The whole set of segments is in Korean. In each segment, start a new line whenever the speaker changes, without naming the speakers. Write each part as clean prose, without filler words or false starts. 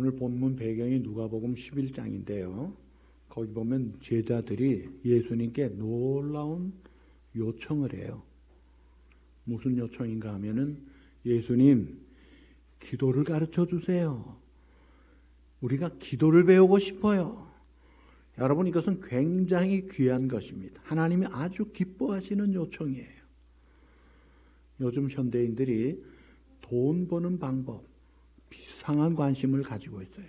오늘 본문 배경이 누가복음 11장인데요. 거기 보면 제자들이 예수님께 놀라운 요청을 해요. 무슨 요청인가 하면은 예수님, 기도를 가르쳐 주세요. 우리가 기도를 배우고 싶어요. 여러분, 이것은 굉장히 귀한 것입니다. 하나님이 아주 기뻐하시는 요청이에요. 요즘 현대인들이 돈 버는 방법, 이상한 관심을 가지고 있어요.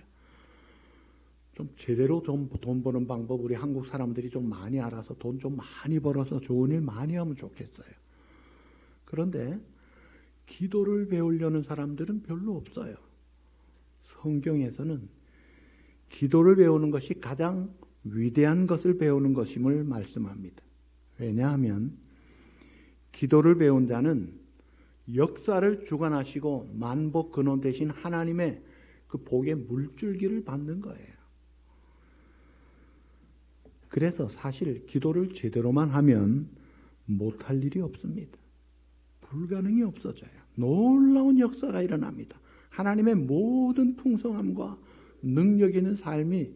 좀 제대로 좀 돈 버는 방법 우리 한국 사람들이 좀 많이 알아서 돈 좀 많이 벌어서 좋은 일 많이 하면 좋겠어요. 그런데 기도를 배우려는 사람들은 별로 없어요. 성경에서는 기도를 배우는 것이 가장 위대한 것을 배우는 것임을 말씀합니다. 왜냐하면 기도를 배운 자는 역사를 주관하시고 만복 근원 되신 하나님의 그 복의 물줄기를 받는 거예요. 그래서 사실 기도를 제대로만 하면 못할 일이 없습니다. 불가능이 없어져요. 놀라운 역사가 일어납니다. 하나님의 모든 풍성함과 능력 있는 삶이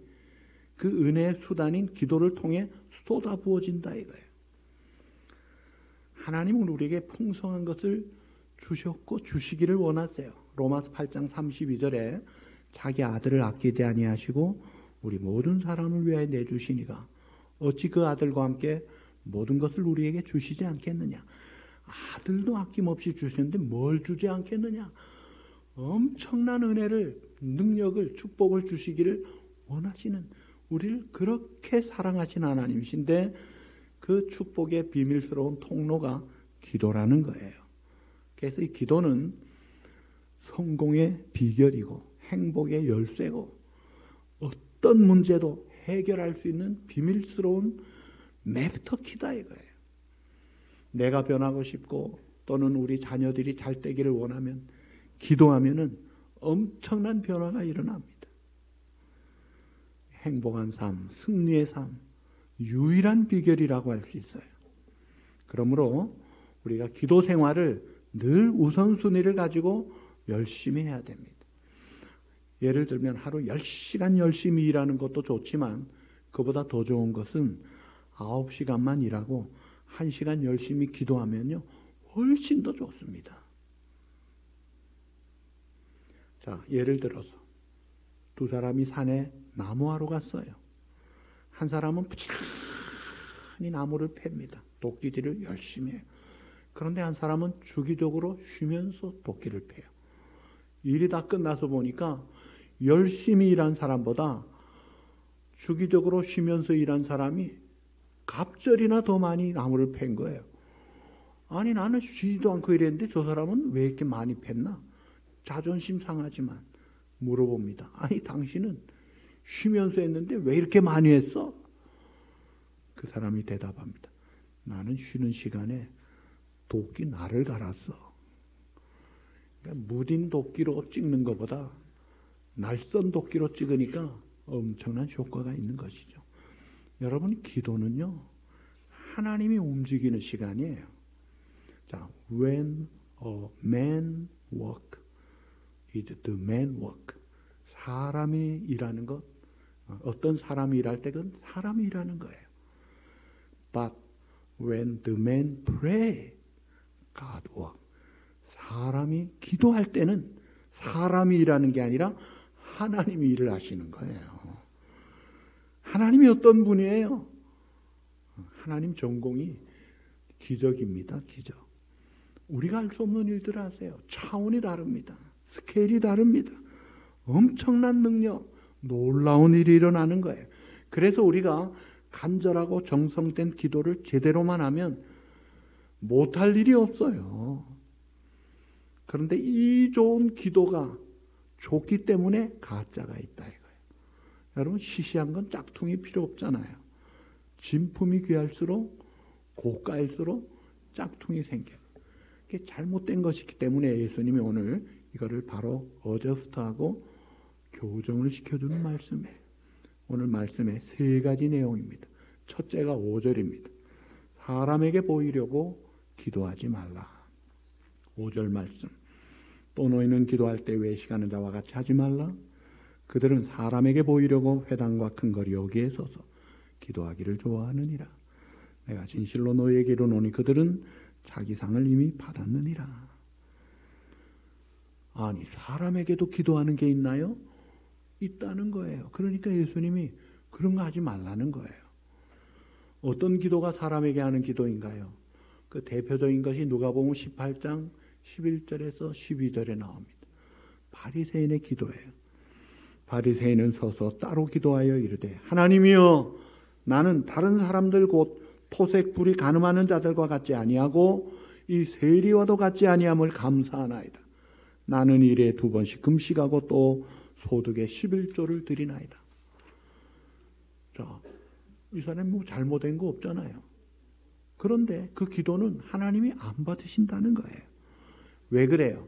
그 은혜의 수단인 기도를 통해 쏟아부어진다 이거예요. 하나님은 우리에게 풍성한 것을 주셨고 주시기를 원하세요. 로마서 8장 32절에 자기 아들을 아끼지 아니하시고 우리 모든 사람을 위하여 내주시니가 어찌 그 아들과 함께 모든 것을 우리에게 주시지 않겠느냐. 아들도 아낌없이 주셨는데 뭘 주지 않겠느냐. 엄청난 은혜를, 능력을, 축복을 주시기를 원하시는, 우리를 그렇게 사랑하신 하나님이신데 그 축복의 비밀스러운 통로가 기도라는 거예요. 그래서 이 기도는 성공의 비결이고 행복의 열쇠고 어떤 문제도 해결할 수 있는 비밀스러운 맵터키다 이거예요. 내가 변하고 싶고 또는 우리 자녀들이 잘 되기를 원하면 기도하면은 엄청난 변화가 일어납니다. 행복한 삶, 승리의 삶, 유일한 비결이라고 할 수 있어요. 그러므로 우리가 기도 생활을 늘 우선순위를 가지고 열심히 해야 됩니다. 예를 들면 하루 10시간 열심히 일하는 것도 좋지만 그보다 더 좋은 것은 9시간만 일하고 1시간 열심히 기도하면요 훨씬 더 좋습니다. 자, 예를 들어서 두 사람이 산에 나무하러 갔어요. 한 사람은 부지런히 나무를 팹니다. 도끼질을 열심히 해요. 그런데 한 사람은 주기적으로 쉬면서 도끼를 패요. 일이 다 끝나서 보니까 열심히 일한 사람보다 주기적으로 쉬면서 일한 사람이 갑절이나 더 많이 나무를 팬 거예요. 아니 나는 쉬지도 않고 일했는데 저 사람은 왜 이렇게 많이 팼나? 자존심 상하지만 물어봅니다. 아니 당신은 쉬면서 했는데 왜 이렇게 많이 했어? 그 사람이 대답합니다. 나는 쉬는 시간에 도끼 날을 갈았어. 그러니까 무딘 도끼로 찍는 것보다 날선 도끼로 찍으니까 엄청난 효과가 있는 것이죠. 여러분, 기도는요 하나님이 움직이는 시간이에요. 자, when a man work is the man work. 사람이 일하는 것, 어떤 사람이 일할 때 그건 사람이 일하는 거예요. But when the man pray, God work. 사람이 기도할 때는 사람이 일하는 게 아니라 하나님이 일을 하시는 거예요. 하나님이 어떤 분이에요? 하나님 전공이 기적입니다. 기적. 우리가 할 수 없는 일들을 하세요. 차원이 다릅니다. 스케일이 다릅니다. 엄청난 능력, 놀라운 일이 일어나는 거예요. 그래서 우리가 간절하고 정성된 기도를 제대로만 하면 못할 일이 없어요. 그런데 이 좋은 기도가 좋기 때문에 가짜가 있다 이거예요. 여러분, 시시한 건 짝퉁이 필요 없잖아요. 진품이 귀할수록 고가일수록 짝퉁이 생겨요. 그게 잘못된 것이기 때문에 예수님이 오늘 이거를 바로 어저스트하고 교정을 시켜주는 말씀이에요. 오늘 말씀의 세 가지 내용입니다. 첫째가 5절입니다. 사람에게 보이려고 기도하지 말라. 5절 말씀. 또 너희는 기도할 때 외식하는 자와 같이 하지 말라. 그들은 사람에게 보이려고 회당과 큰 거리 여기에 서서 기도하기를 좋아하느니라. 내가 진실로 너희에게 이르노니 그들은 자기 상을 이미 받았느니라. 아니, 사람에게도 기도하는 게 있나요? 있다는 거예요. 그러니까 예수님이 그런 거 하지 말라는 거예요. 어떤 기도가 사람에게 하는 기도인가요? 그 대표적인 것이 누가복음 18장 11절에서 12절에 나옵니다. 바리새인의 기도예요. 바리새인은 서서 따로 기도하여 이르되 하나님이여, 나는 다른 사람들 곧 토색 불이 가늠하는 자들과 같지 아니하고 이 세리와도 같지 아니함을 감사하나이다. 나는 일에 2번씩 금식하고 또 소득의 11조를 드리나이다. 자, 이 사람이 뭐 잘못된 거 없잖아요. 그런데 그 기도는 하나님이 안 받으신다는 거예요. 왜 그래요?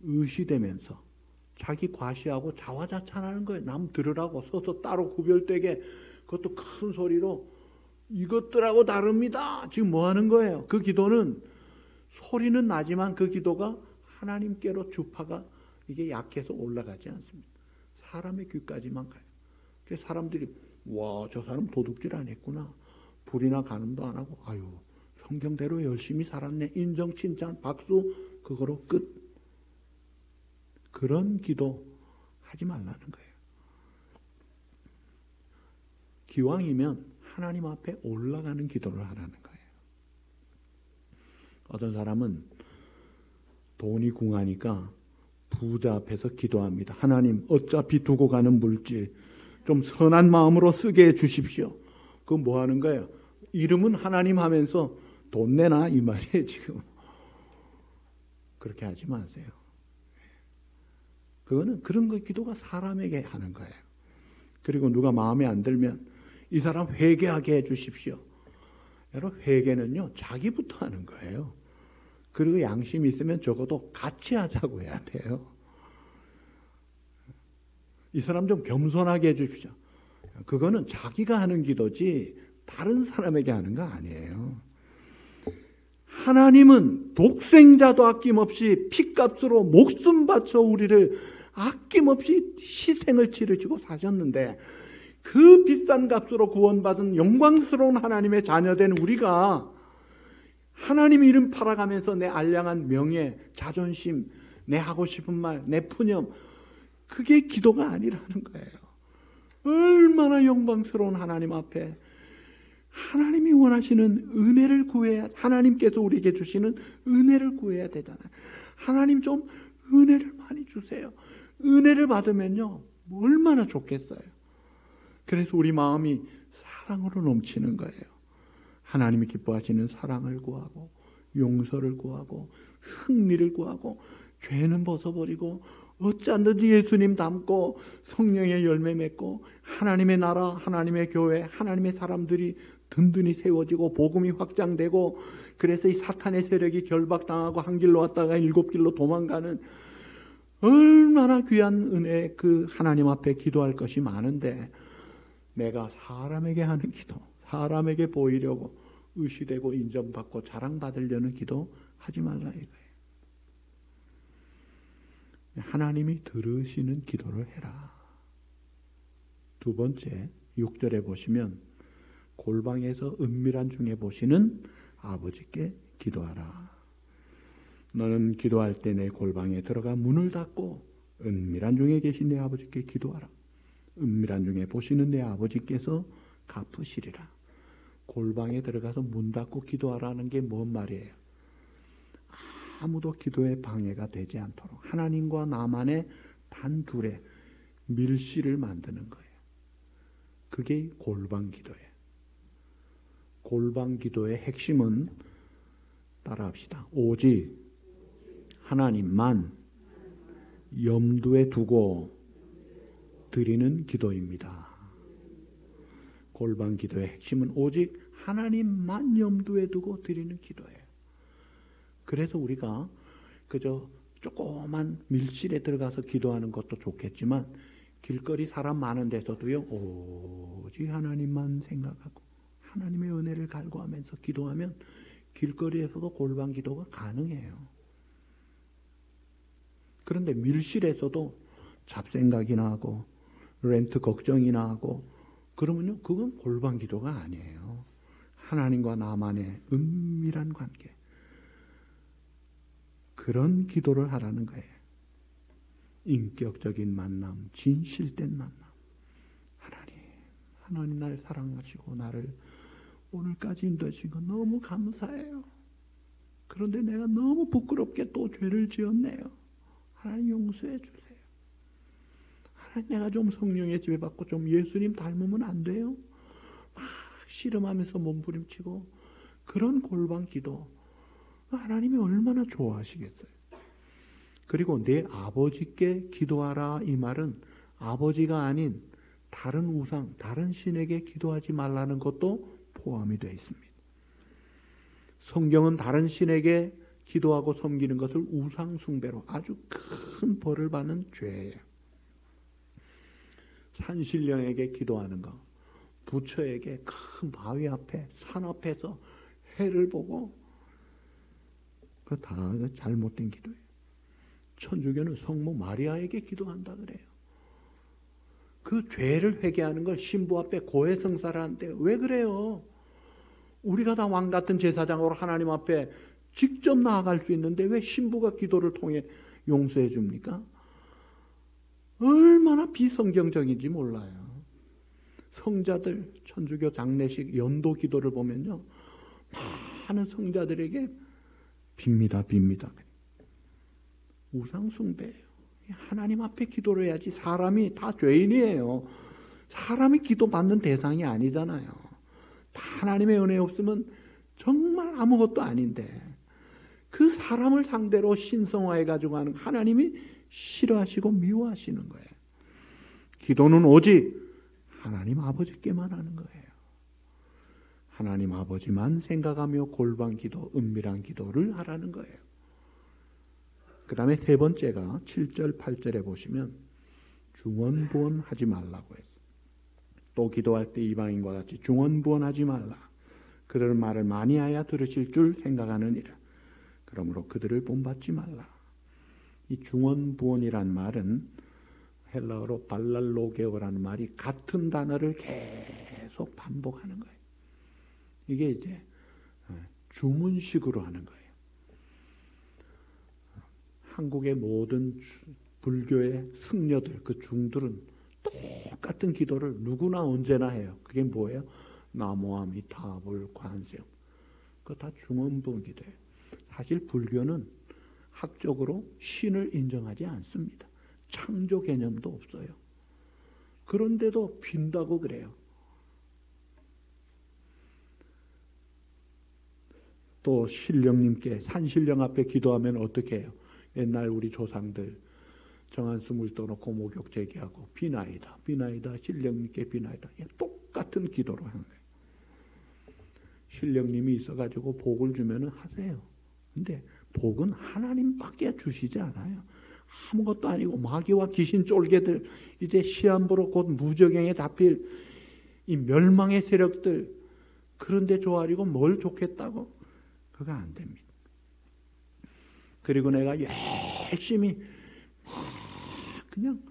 의시되면서 자기 과시하고 자화자찬하는 거예요. 남 들으라고 서서 따로 구별되게, 그것도 큰 소리로 이것들하고 다릅니다. 지금 뭐 하는 거예요? 그 기도는 소리는 나지만 그 기도가 하나님께로 주파가 이게 약해서 올라가지 않습니다. 사람의 귀까지만 가요. 그래서 사람들이 와, 저 사람 도둑질 안 했구나. 불이나 간음도 안 하고, 아유, 성경대로 열심히 살았네. 인정, 칭찬, 박수, 그거로 끝. 그런 기도 하지 말라는 거예요. 기왕이면 하나님 앞에 올라가는 기도를 하라는 거예요. 어떤 사람은 돈이 궁하니까 부자 앞에서 기도합니다. 하나님, 어차피 두고 가는 물질 좀 선한 마음으로 쓰게 해주십시오. 그건 뭐 하는 거예요? 이름은 하나님 하면서 돈 내나 이 말이에요. 지금 그렇게 하지 마세요. 그거는 그런 거 기도가 사람에게 하는 거예요. 그리고 누가 마음에 안 들면 이 사람 회개하게 해주십시오. 여러분, 회개는요 자기부터 하는 거예요. 그리고 양심이 있으면 적어도 같이 하자고 해야 돼요. 이 사람 좀 겸손하게 해주십시오. 그거는 자기가 하는 기도지 다른 사람에게 하는 거 아니에요. 하나님은 독생자도 아낌없이 피값으로 목숨 바쳐 우리를 아낌없이 희생을 치르시고 사셨는데, 그 비싼 값으로 구원받은 영광스러운 하나님의 자녀된 우리가 하나님 이름 팔아가면서 내 알량한 명예, 자존심, 내 하고 싶은 말, 내 푸념, 그게 기도가 아니라는 거예요. 얼마나 영광스러운 하나님 앞에 하나님이 원하시는 은혜를 구해야, 하나님께서 우리에게 주시는 은혜를 구해야 되잖아요. 하나님 좀 은혜를 많이 주세요. 은혜를 받으면요 얼마나 좋겠어요. 그래서 우리 마음이 사랑으로 넘치는 거예요. 하나님이 기뻐하시는 사랑을 구하고, 용서를 구하고, 승리를 구하고, 죄는 벗어버리고, 어찌하든지 예수님 닮고 성령의 열매 맺고, 하나님의 나라, 하나님의 교회, 하나님의 사람들이 든든히 세워지고 복음이 확장되고, 그래서 이 사탄의 세력이 결박당하고 한 길로 왔다가 7길로 도망가는 얼마나 귀한 은혜, 그 하나님 앞에 기도할 것이 많은데, 내가 사람에게 하는 기도, 사람에게 보이려고 의시되고 인정받고 자랑받으려는 기도 하지 말라 이거예요. 하나님이 들으시는 기도를 해라. 2번째 6절에 보시면 골방에서 은밀한 중에 보시는 아버지께 기도하라. 너는 기도할 때 내 골방에 들어가 문을 닫고 은밀한 중에 계신 내 아버지께 기도하라. 은밀한 중에 보시는 내 아버지께서 갚으시리라. 골방에 들어가서 문 닫고 기도하라는 게 뭔 말이에요? 아무도 기도에 방해가 되지 않도록 하나님과 나만의 단둘의 밀실을 만드는 거예요. 그게 골방 기도예요. 골방 기도의 핵심은 따라합시다. 오직 하나님만 염두에 두고 드리는 기도입니다. 골방 기도의 핵심은 오직 하나님만 염두에 두고 드리는 기도예요. 그래서 우리가 그저 조그만 밀실에 들어가서 기도하는 것도 좋겠지만, 길거리 사람 많은 데서도요 오직 하나님만 생각하고 하나님의 은혜를 갈구하면서 기도하면 길거리에서도 골방 기도가 가능해요. 그런데 밀실에서도 잡생각이나 하고 렌트 걱정이나 하고 그러면요, 그건 골방 기도가 아니에요. 하나님과 나만의 은밀한 관계, 그런 기도를 하라는 거예요. 인격적인 만남, 진실된 만남. 하나님 나를 사랑하시고 나를 오늘까지 인도하신 거 너무 감사해요. 그런데 내가 너무 부끄럽게 또 죄를 지었네요. 하나님 용서해 주세요. 하나님 내가 좀 성령의 지배받고 좀 예수님 닮으면 안 돼요? 막 씨름하면서 몸부림치고 그런 골방 기도 하나님이 얼마나 좋아하시겠어요. 그리고 내 아버지께 기도하라 이 말은 아버지가 아닌 다른 우상, 다른 신에게 기도하지 말라는 것도 포함이 되어 있습니다. 성경은 다른 신에게 기도하고 섬기는 것을 우상 숭배로 아주 큰 벌을 받는 죄예요. 산신령에게 기도하는 것, 부처에게 큰 바위 앞에 산 앞에서 해를 보고 그거 다 잘못된 기도예요. 천주교는 성모 마리아에게 기도한다 그래요. 그 죄를 회개하는 걸 신부 앞에 고해성사를 하는데 왜 그래요? 우리가 다 왕 같은 제사장으로 하나님 앞에 직접 나아갈 수 있는데 왜 신부가 기도를 통해 용서해 줍니까? 얼마나 비성경적인지 몰라요. 성자들 천주교 장례식 연도 기도를 보면요, 많은 성자들에게 빕니다. 우상 숭배예요. 하나님 앞에 기도를 해야지. 사람이 다 죄인이에요. 사람이 기도 받는 대상이 아니잖아요. 하나님의 은혜 없으면 정말 아무것도 아닌데 그 사람을 상대로 신성화해 가지고 하는 하나님이 싫어하시고 미워하시는 거예요. 기도는 오직 하나님 아버지께만 하는 거예요. 하나님 아버지만 생각하며 골방 기도, 은밀한 기도를 하라는 거예요. 그 다음에 세 번째가 7절, 8절에 보시면 중언부언하지 말라고 했어요. 또 기도할 때 이방인과 같이 중언부언하지 말라. 그들은 말을 많이 하여 들으실 줄 생각하느니라. 그러므로 그들을 본받지 말라. 이 중언부언이란 말은 헬라어로 발랄로게오라는 말이 같은 단어를 계속 반복하는 거예요. 이게 이제 주문식으로 하는 거예요. 한국의 모든 불교의 승려들, 그 중들은 똑같은 기도를 누구나 언제나 해요. 그게 뭐예요? 나무아미타불 관세음. 그거 다 중언부언 기도예요. 사실 불교는 학적으로 신을 인정하지 않습니다. 창조 개념도 없어요. 그런데도 빈다고 그래요. 또 신령님께 산신령 앞에 기도하면 어떻게 해요? 옛날 우리 조상들 정한숨을 떠놓고 목욕 제기하고 비나이다 신령님께 비나이다. 똑같은 기도로 하는 거예요. 신령님이 있어가지고 복을 주면 하세요. 근데 복은 하나님밖에 주시지 않아요. 아무것도 아니고 마귀와 귀신 쫄개들, 이제 시한부로 곧 무저갱에 잡힐 이 멸망의 세력들, 그런데 조아리고 뭘 좋겠다고? 그거 안 됩니다. 그리고 내가 열심히 그냥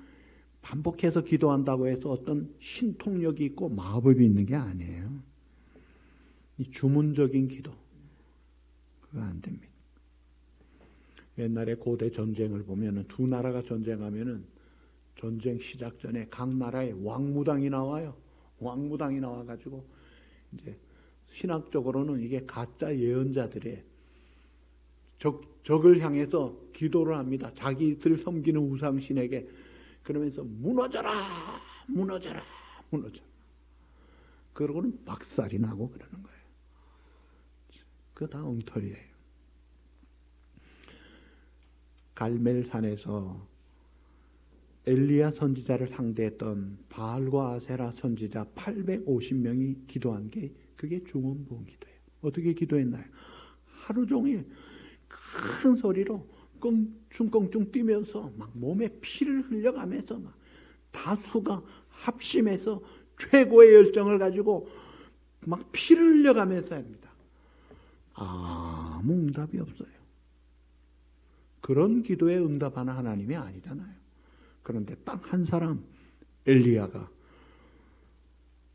반복해서 기도한다고 해서 어떤 신통력이 있고 마법이 있는 게 아니에요. 이 주문적인 기도, 그거 안 됩니다. 옛날에 고대 전쟁을 보면은 두 나라가 전쟁하면은 전쟁 시작 전에 각 나라에 왕무당이 나와요. 왕무당이 나와가지고 이제 신학적으로는 이게 가짜 예언자들의 적을 향해서 기도를 합니다. 자기들 섬기는 우상신에게. 그러면서 무너져라. 그러고는 박살이 나고 그러는 거예요. 그거 다 엉터리예요. 갈멜산에서 엘리야 선지자를 상대했던 바알과 아세라 선지자 850명이 기도한 게 그게 중언부언 기도예요. 어떻게 기도했나요? 하루 종일 큰 소리로 껑충껑충 뛰면서 막 몸에 피를 흘려가면서 막 다수가 합심해서 최고의 열정을 가지고 막 피를 흘려가면서 합니다. 아무 응답이 없어요. 그런 기도에 응답하는 하나님이 아니잖아요. 그런데 딱 한 사람, 엘리야가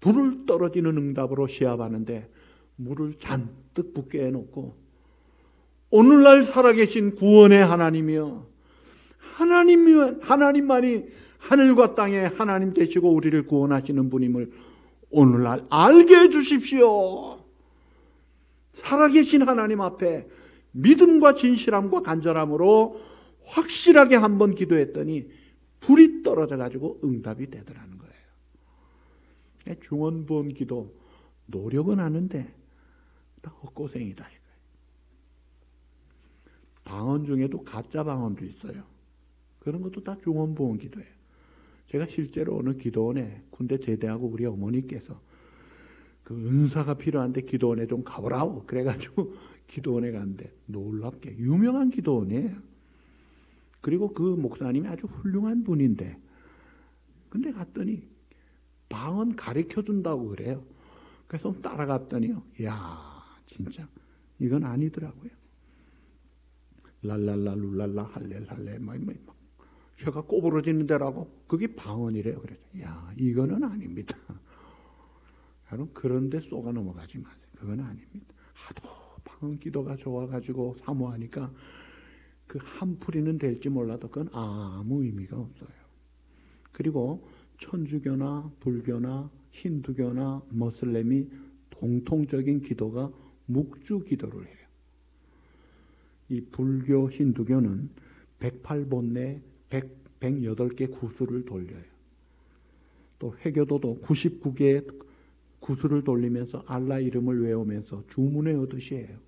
불을 떨어지는 응답으로 시합하는데 물을 잔뜩 붓게 해놓고 오늘날 살아계신 구원의 하나님이여, 하나님만이 하늘과 땅의 하나님 되시고 우리를 구원하시는 분임을 오늘날 알게 해주십시오. 살아계신 하나님 앞에 믿음과 진실함과 간절함으로 확실하게 한번 기도했더니 불이 떨어져 가지고 응답이 되더라는 거예요. 중언부언 기도 노력은 하는데 다 헛고생이다 이거예요. 방언 중에도 가짜 방언도 있어요. 그런 것도 다 중언부언 기도예요. 제가 실제로 어느 기도원에 군대 제대하고 우리 어머니께서 그 은사가 필요한데 기도원에 좀 가보라고 그래가지고 기도원에 갔는데 놀랍게 유명한 기도원이에요. 그리고 그 목사님이 아주 훌륭한 분인데 근데 갔더니 방언 가르쳐준다고 그래요. 그래서 따라갔더니요. 이야 진짜 이건 아니더라고요. 랄랄라 룰랄라 할렐 막 혀가 꼬부러지는 데라고 그게 방언이래요. 그래서 야 이거는 아닙니다. 여러분 그런데 쏘가 넘어가지 마세요. 그건 아닙니다. 하도 방언 기도가 좋아가지고 사모하니까 그 한 풀이는 될지 몰라도 그건 아무 의미가 없어요. 그리고 천주교나 불교나 힌두교나 모슬렘이 공통적인 기도가 묵주 기도를 해요. 이 불교, 힌두교는 108번내 108개 구슬을 돌려요. 또 회교도도 99개의 구슬을 돌리면서 알라 이름을 외우면서 주문의 얻으시 해요.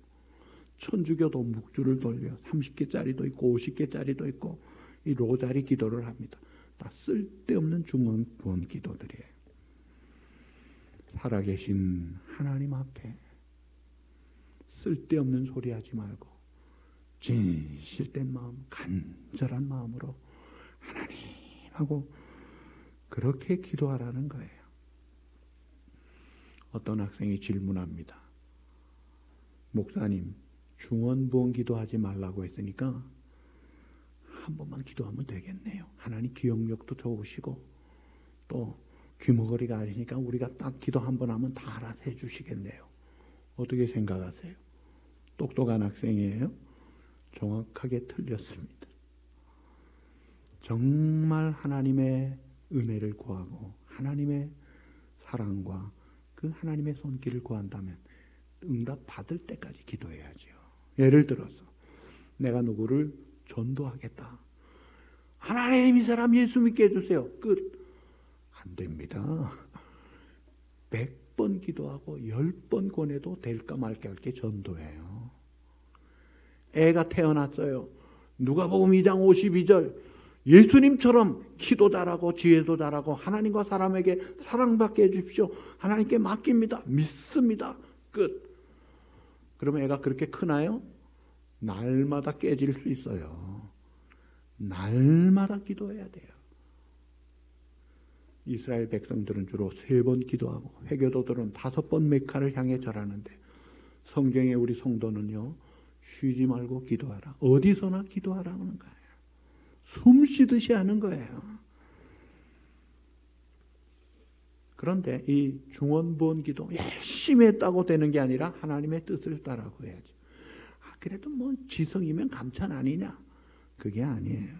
천주교도 묵주를 돌려 30개짜리도 있고 50개짜리도 있고 이 로자리 기도를 합니다. 다 쓸데없는 중언부언 기도들이에요. 살아계신 하나님 앞에 쓸데없는 소리 하지 말고 진실된 마음, 간절한 마음으로 하나님하고 그렇게 기도하라는 거예요. 어떤 학생이 질문합니다. 목사님, 중언부언 기도하지 말라고 했으니까 한 번만 기도하면 되겠네요. 하나님 기억력도 좋으시고 또 귀머거리가 아니니까 우리가 딱 기도 한 번 하면 다 알아서 해주시겠네요. 어떻게 생각하세요? 똑똑한 학생이에요? 정확하게 틀렸습니다. 정말 하나님의 은혜를 구하고 하나님의 사랑과 그 하나님의 손길을 구한다면 응답 받을 때까지 기도해야죠. 예를 들어서 내가 누구를 전도하겠다. 하나님 이 사람 예수 믿게 해주세요. 끝. 안 됩니다. 100번 기도하고 10번 권해도 될까 말까 할 게 전도예요. 애가 태어났어요. 누가복음 2장 52절 예수님처럼 기도 잘하고 지혜도 잘하고 하나님과 사람에게 사랑받게 해주십시오. 하나님께 맡깁니다. 믿습니다. 끝. 그러면 애가 그렇게 크나요? 날마다 깨질 수 있어요. 날마다 기도해야 돼요. 이스라엘 백성들은 주로 3번 기도하고 회교도들은 5번 메카를 향해 절하는데 성경에 우리 성도는요. 쉬지 말고 기도하라. 어디서나 기도하라는 거예요. 숨 쉬듯이 하는 거예요. 그런데 이 중언부언 기도 열심히 했다고 되는 게 아니라 하나님의 뜻을 따라고 해야지. 그래도 뭐 지성이면 감찬 아니냐? 그게 아니에요.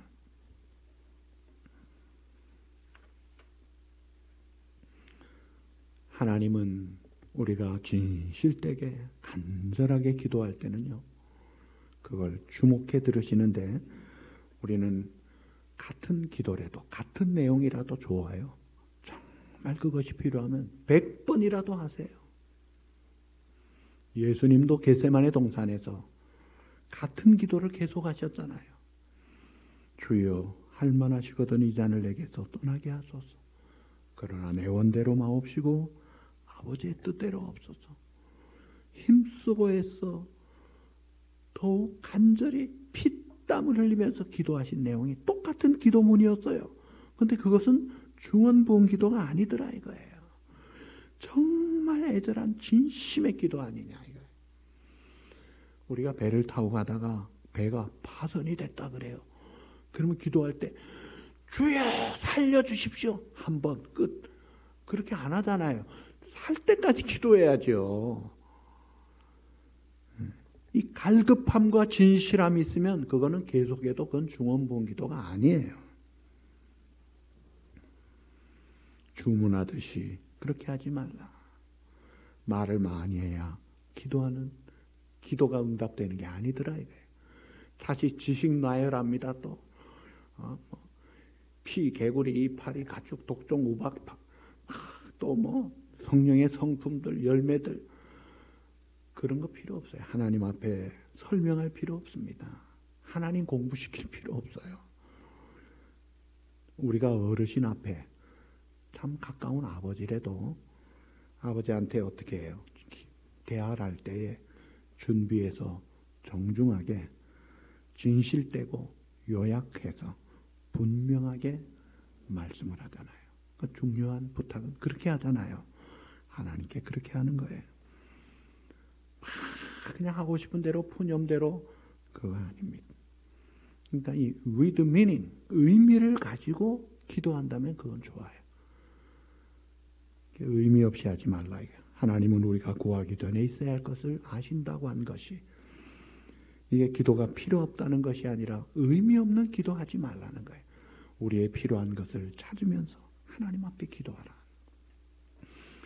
하나님은 우리가 진실되게 간절하게 기도할 때는요. 그걸 주목해 들으시는데 우리는 같은 기도라도 같은 내용이라도 좋아요. 정말 그것이 필요하면 100번이라도 하세요. 예수님도 겟세마네 동산에서 같은 기도를 계속 하셨잖아요. 주여 할만하시거든 이 잔을 내게서 떠나게 하소서. 그러나 내 원대로 마옵시고 아버지의 뜻대로 없소서. 힘쓰고 애써 더욱 간절히 피땀을 흘리면서 기도하신 내용이 똑같은 기도문이었어요. 그런데 그것은 중언부언 기도가 아니더라 이거예요. 정말 애절한 진심의 기도 아니냐 이거예요. 우리가 배를 타고 가다가 배가 파손이 됐다 그래요. 그러면 기도할 때 주여 살려주십시오. 한 번 끝. 그렇게 안 하잖아요. 살 때까지 기도해야죠. 이 갈급함과 진실함이 있으면 그거는 계속해도 그건 중언부언 기도가 아니에요. 주문하듯이 그렇게 하지 말라. 말을 많이 해야 기도가 응답되는 게 아니더라 이거예요. 다시 지식 나열합니다. 또 피, 개구리, 이파리, 가축, 독종, 우박, 또 성령의 성품들, 열매들 그런 거 필요 없어요. 하나님 앞에 설명할 필요 없습니다. 하나님 공부시킬 필요 없어요. 우리가 어르신 앞에 참 가까운 아버지라도 아버지한테 어떻게 해요? 대화를 할 때에 준비해서 정중하게 진실되고 요약해서 분명하게 말씀을 하잖아요. 그 중요한 부탁은 그렇게 하잖아요. 하나님께 그렇게 하는 거예요. 그냥 하고 싶은 대로 푸념대로 그거 아닙니다. 그러니까 이 with meaning, 의미를 가지고 기도한다면 그건 좋아요. 의미 없이 하지 말라. 하나님은 우리가 구하기 전에 있어야 할 것을 아신다고 한 것이 이게 기도가 필요 없다는 것이 아니라 의미 없는 기도하지 말라는 거예요. 우리의 필요한 것을 찾으면서 하나님 앞에 기도하라.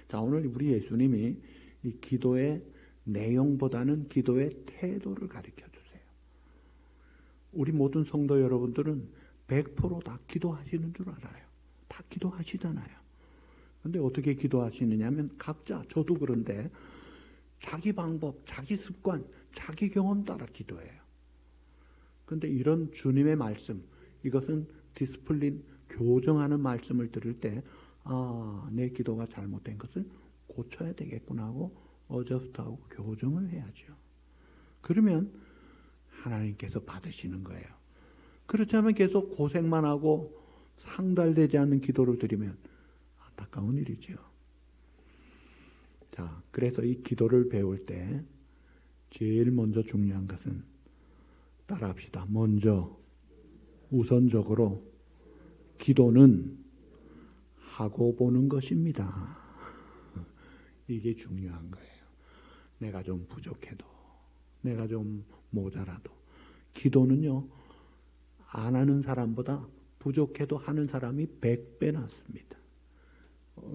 자, 오늘 우리 예수님이 이 기도의 내용보다는 기도의 태도를 가르쳐 주세요. 우리 모든 성도 여러분들은 100%다 기도하시는 줄 알아요. 다 기도하시잖아요. 근데 어떻게 기도하시느냐 하면 각자, 저도 그런데 자기 방법, 자기 습관, 자기 경험 따라 기도해요. 근데 이런 주님의 말씀, 이것은 디스플린, 교정하는 말씀을 들을 때 내 기도가 잘못된 것을 고쳐야 되겠구나 하고 어저스트하고 교정을 해야죠. 그러면 하나님께서 받으시는 거예요. 그렇지 않으면 계속 고생만 하고 상달되지 않는 기도를 드리면 안타까운 일이죠. 자, 그래서 이 기도를 배울 때 제일 먼저 중요한 것은 따라합시다. 먼저 우선적으로 기도는 하고 보는 것입니다. 이게 중요한 거예요. 내가 좀 부족해도, 내가 좀 모자라도 기도는요, 안 하는 사람보다 부족해도 하는 사람이 100배 낫습니다.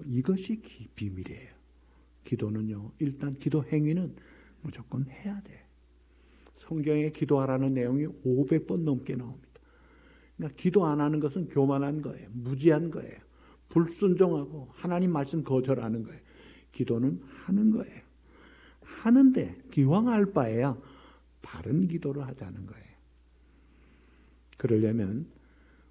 이것이 비밀이에요. 기도는요, 일단 기도 행위는 무조건 해야 돼. 성경에 기도하라는 내용이 500번 넘게 나옵니다. 그러니까 기도 안 하는 것은 교만한 거예요. 무지한 거예요. 불순종하고 하나님 말씀 거절하는 거예요. 기도는 하는 거예요. 하는데 기왕 할 바에야 바른 기도를 하자는 거예요. 그러려면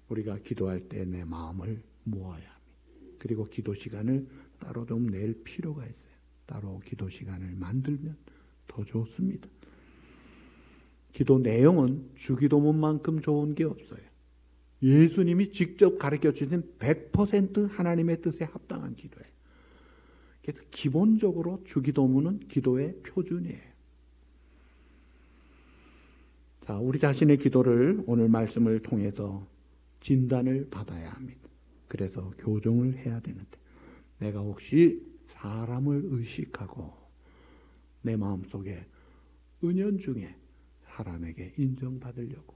우리가 기도할 때 내 마음을 모아야 합니다. 그리고 기도 시간을 따로 좀 낼 필요가 있어요. 따로 기도 시간을 만들면 더 좋습니다. 기도 내용은 주기도문만큼 좋은 게 없어요. 예수님이 직접 가르쳐 주신 100% 하나님의 뜻에 합당한 기도예요. 그래서 기본적으로 주기도문은 기도의 표준이에요. 자, 우리 자신의 기도를 오늘 말씀을 통해서 진단을 받아야 합니다. 그래서 교정을 해야 되는데 내가 혹시 사람을 의식하고 내 마음속에 은연중에 사람에게 인정받으려고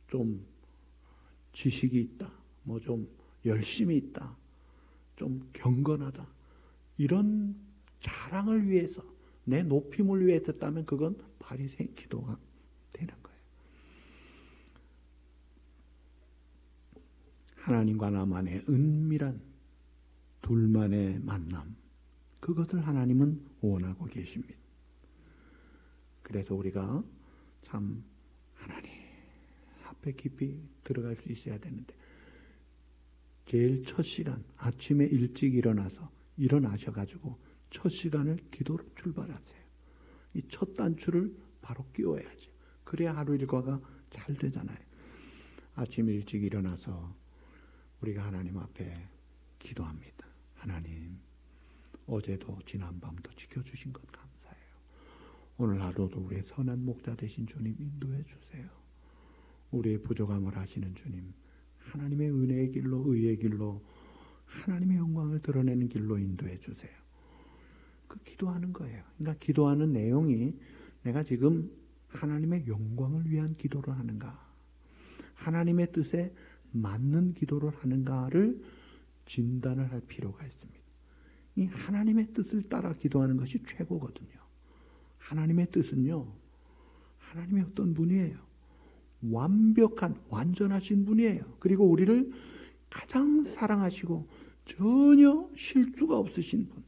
좀 지식이 있다, 좀 열심히 있다, 좀 경건하다, 이런 자랑을 위해서 내 높임을 위해서 했다면 그건 바리새인 기도가 되는 거예요. 하나님과 나만의 은밀한 둘만의 만남, 그것을 하나님은 원하고 계십니다. 그래서 우리가 참 하나님 앞에 깊이 들어갈 수 있어야 되는데 제일 첫 시간 아침에 일찍 일어나셔가지고 첫 시간을 기도로 출발하세요. 이 첫 단추를 바로 끼워야죠. 그래야 하루 일과가 잘 되잖아요. 아침 일찍 일어나서 우리가 하나님 앞에 기도합니다. 하나님, 어제도 지난밤도 지켜주신 것 감사해요. 오늘 하루도 우리의 선한 목자 되신 주님 인도해 주세요. 우리의 부족함을 아시는 주님 하나님의 은혜의 길로, 의의 길로, 하나님의 영광을 드러내는 길로 인도해 주세요. 그 기도하는 거예요. 그러니까 기도하는 내용이 내가 지금 하나님의 영광을 위한 기도를 하는가, 하나님의 뜻에 맞는 기도를 하는가를 진단을 할 필요가 있습니다. 이 하나님의 뜻을 따라 기도하는 것이 최고거든요. 하나님의 뜻은요, 하나님이 어떤 분이에요? 완벽한, 완전하신 분이에요. 그리고 우리를 가장 사랑하시고 전혀 실수가 없으신 분.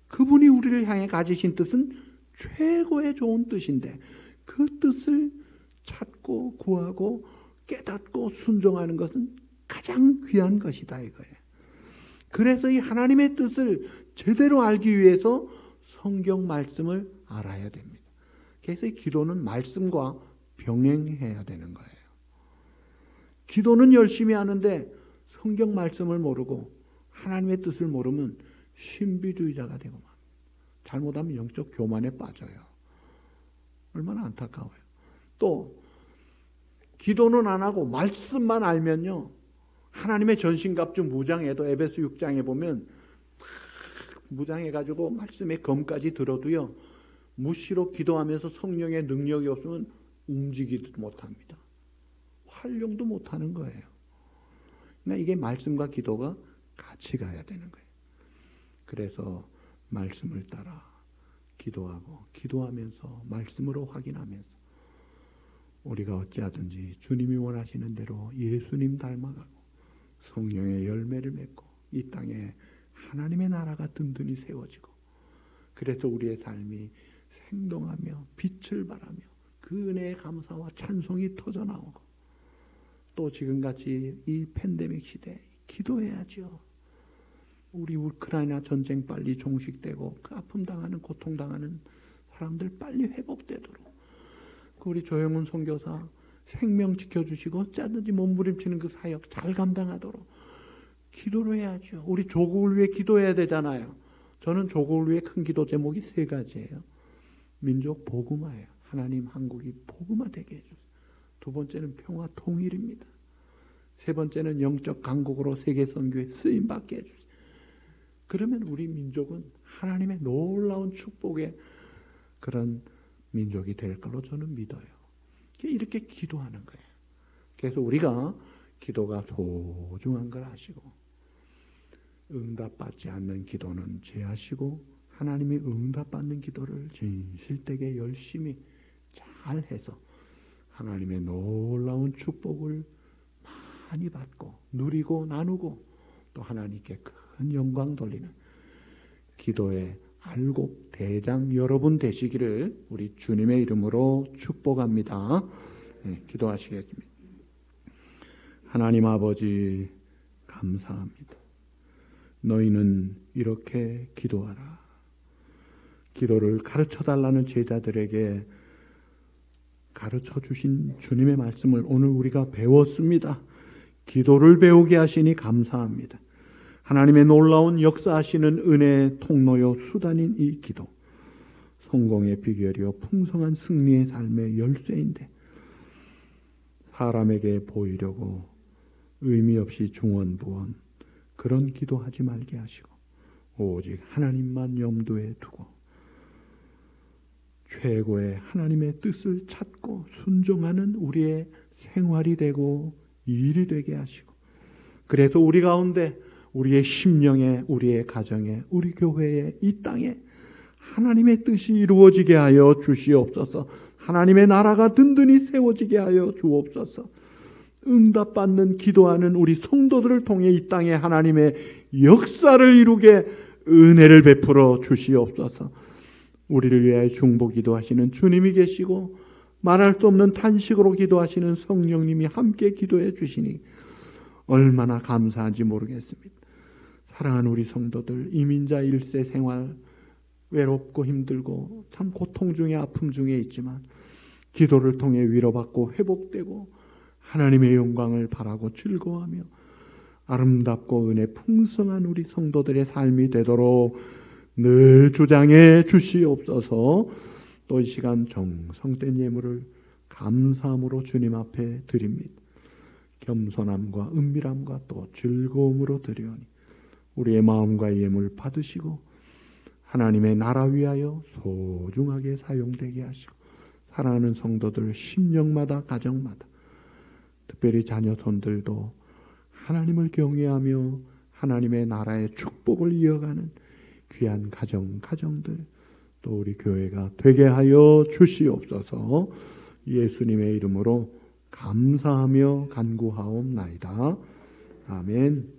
그분이 우리를 향해 가지신 뜻은 최고의 좋은 뜻인데 그 뜻을 찾고 구하고 깨닫고 순종하는 것은 가장 귀한 것이다 이거예요. 그래서 이 하나님의 뜻을 제대로 알기 위해서 성경 말씀을 알아야 됩니다. 그래서 이 기도는 말씀과 병행해야 되는 거예요. 기도는 열심히 하는데 성경 말씀을 모르고 하나님의 뜻을 모르면 신비주의자가 되고 막 잘못하면 영적 교만에 빠져요. 얼마나 안타까워요. 또 기도는 안 하고 말씀만 알면요, 하나님의 전신갑주 무장해도 에베소 6장에 보면 무장해가지고 말씀의 검까지 들어도요, 무시로 기도하면서 성령의 능력이 없으면 움직이지도 못합니다. 활용도 못하는 거예요. 그러니까 이게 말씀과 기도가 같이 가야 되는 거예요. 그래서 말씀을 따라 기도하고 기도하면서 말씀으로 확인하면서 우리가 어찌하든지 주님이 원하시는 대로 예수님 닮아가고 성령의 열매를 맺고 이 땅에 하나님의 나라가 든든히 세워지고, 그래서 우리의 삶이 생동하며 빛을 발하며 그 은혜의 감사와 찬송이 터져나오고, 또 지금같이 이 팬데믹 시대에 기도해야죠. 우리 우크라이나 전쟁 빨리 종식되고 그 아픔 당하는, 고통 당하는 사람들 빨리 회복되도록, 우리 조영훈 선교사 생명 지켜주시고 어쩌든지 몸부림치는 그 사역 잘 감당하도록 기도를 해야죠. 우리 조국을 위해 기도해야 되잖아요. 저는 조국을 위해 큰 기도 제목이 3가지예요. 민족 복음화예요. 하나님 한국이 복음화되게 해주세요. 2번째는 평화 통일입니다. 3번째는 영적 강국으로 세계 선교에 쓰임받게 해주세요. 그러면 우리 민족은 하나님의 놀라운 축복의 그런 민족이 될 걸로 저는 믿어요. 이렇게 기도하는 거예요. 그래서 우리가 기도가 소중한 걸 아시고, 응답받지 않는 기도는 제하시고 하나님이 응답받는 기도를 진실되게 열심히 잘해서 하나님의 놀라운 축복을 많이 받고 누리고 나누고 또 하나님께 큰 영광 돌리는 기도의 알곡 대장 여러분 되시기를 우리 주님의 이름으로 축복합니다. 네, 기도하시겠습니다. 하나님 아버지 감사합니다. 너희는 이렇게 기도하라. 기도를 가르쳐달라는 제자들에게 가르쳐 주신 주님의 말씀을 오늘 우리가 배웠습니다. 기도를 배우게 하시니 감사합니다. 하나님의 놀라운 역사하시는 은혜의 통로요 수단인 이 기도, 성공의 비결이요 풍성한 승리의 삶의 열쇠인데 사람에게 보이려고 의미 없이 중언부언 그런 기도하지 말게 하시고 오직 하나님만 염두에 두고 최고의 하나님의 뜻을 찾고 순종하는 우리의 생활이 되고 일이 되게 하시고, 그래서 우리 가운데 우리의 심령에, 우리의 가정에, 우리 교회에, 이 땅에 하나님의 뜻이 이루어지게 하여 주시옵소서. 하나님의 나라가 든든히 세워지게 하여 주옵소서. 응답받는 기도하는 우리 성도들을 통해 이 땅에 하나님의 역사를 이루게 은혜를 베풀어 주시옵소서. 우리를 위하여 중보 기도하시는 주님이 계시고 말할 수 없는 탄식으로 기도하시는 성령님이 함께 기도해 주시니 얼마나 감사한지 모르겠습니다. 사랑하는 우리 성도들, 이민자 1세 생활 외롭고 힘들고 참 고통 중에 아픔 중에 있지만 기도를 통해 위로받고 회복되고 하나님의 영광을 바라고 즐거워하며 아름답고 은혜 풍성한 우리 성도들의 삶이 되도록 늘 주장해 주시옵소서. 또 이 시간 정성된 예물을 감사함으로 주님 앞에 드립니다. 겸손함과 은밀함과 또 즐거움으로 드리오니 우리의 마음과 예물 받으시고 하나님의 나라 위하여 소중하게 사용되게 하시고 사랑하는 성도들 심령마다 가정마다 특별히 자녀손들도 하나님을 경외하며 하나님의 나라의 축복을 이어가는 귀한 가정들 또 우리 교회가 되게 하여 주시옵소서. 예수님의 이름으로 감사하며 간구하옵나이다. 아멘.